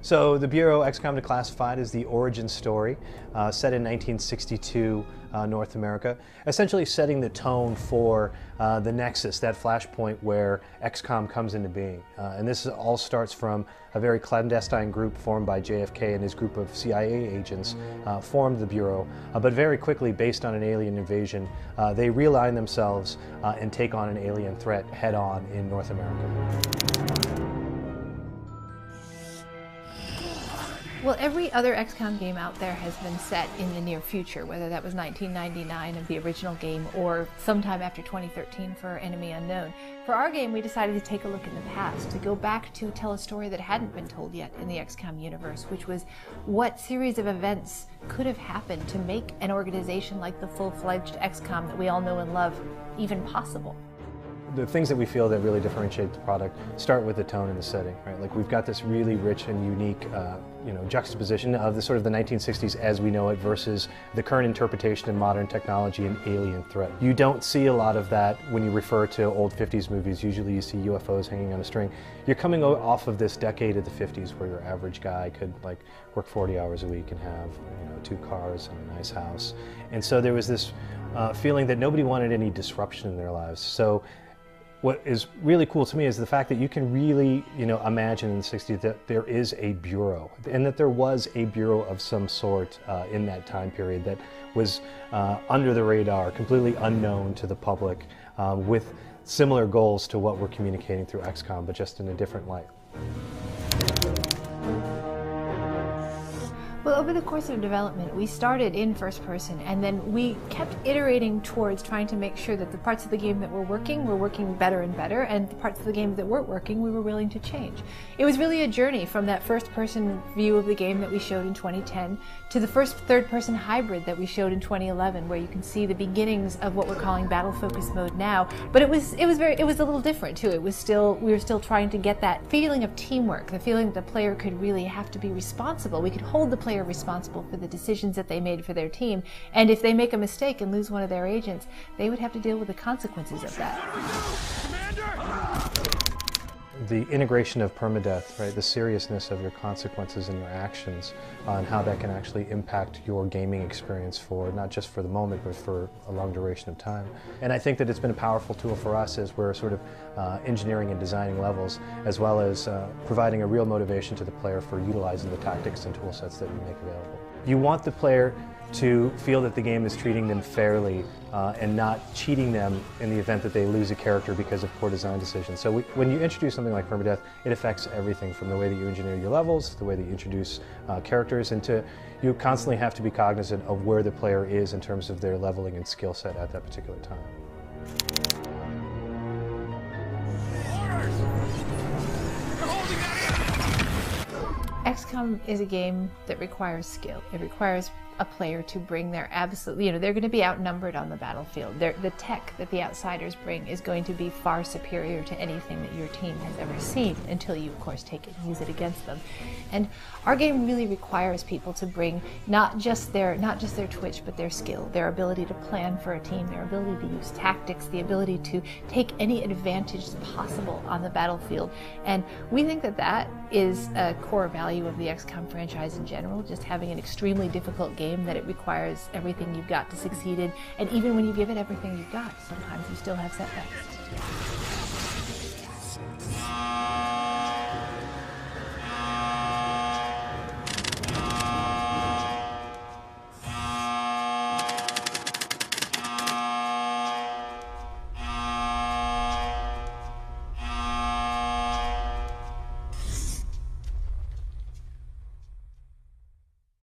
So the Bureau XCOM Declassified is the origin story set in 1962 North America, essentially setting the tone for the nexus, that flashpoint where XCOM comes into being. And this all starts from a very clandestine group formed by JFK and his group of CIA agents formed the Bureau, but very quickly, based on an alien invasion, they realign themselves and take on an alien threat head-on in North America. Well, every other XCOM game out there has been set in the near future, whether that was 1999 of the original game or sometime after 2013 for Enemy Unknown. For our game, we decided to take a look in the past, to go back to tell a story that hadn't been told yet in the XCOM universe, which was what series of events could have happened to make an organization like the full-fledged XCOM that we all know and love even possible. The things that we feel that really differentiate the product start with the tone and the setting, right? Like we've got this really rich and unique, juxtaposition of the sort of the 1960s as we know it versus the current interpretation of modern technology and alien threat. You don't see a lot of that when you refer to old 50s movies. Usually you see UFOs hanging on a string. You're coming off of this decade of the 50s where your average guy could like work 40 hours a week and have 2 cars and a nice house. And so there was this feeling that nobody wanted any disruption in their lives. So what is really cool to me is the fact that you can really, imagine in the 60s that there is a bureau, and that there was a bureau of some sort in that time period that was under the radar, completely unknown to the public, with similar goals to what we're communicating through XCOM, but just in a different light. Well, over the course of development, we started in first person, and then we kept iterating towards trying to make sure that the parts of the game that were working better and better, and the parts of the game that weren't working, we were willing to change. It was really a journey from that first person view of the game that we showed in 2010 to the first third person hybrid that we showed in 2011, where you can see the beginnings of what we're calling battle focus mode now. But it was a little different too. We were still trying to get that feeling of teamwork, the feeling that the player could really have to be responsible. We could hold the player responsible for the decisions that they made for their team, and if they make a mistake and lose one of their agents, they would have to deal with the consequences of that. The integration of permadeath, right? The seriousness of your consequences and your actions, and how that can actually impact your gaming experience for not just for the moment, but for a long duration of time. And I think that it's been a powerful tool for us as we're sort of engineering and designing levels, as well as providing a real motivation to the player for utilizing the tactics and tool sets that we make available. You want the player to feel that the game is treating them fairly and not cheating them in the event that they lose a character because of poor design decisions. So when you introduce something like permadeath, it affects everything from the way that you engineer your levels, to the way that you introduce characters, and you constantly have to be cognizant of where the player is in terms of their leveling and skill set at that particular time. XCOM is a game that requires skill. It requires a player to bring their absolute, they're going to be outnumbered on the battlefield. The tech that the outsiders bring is going to be far superior to anything that your team has ever seen, until you, of course, take it and use it against them. And our game really requires people to bring not just their twitch, but their skill, their ability to plan for a team, their ability to use tactics, the ability to take any advantage possible on the battlefield. And we think that that is a core value of the XCOM franchise in general, just having an extremely difficult game that it requires everything you've got to succeed in, and even when you give it everything you've got, sometimes you still have setbacks.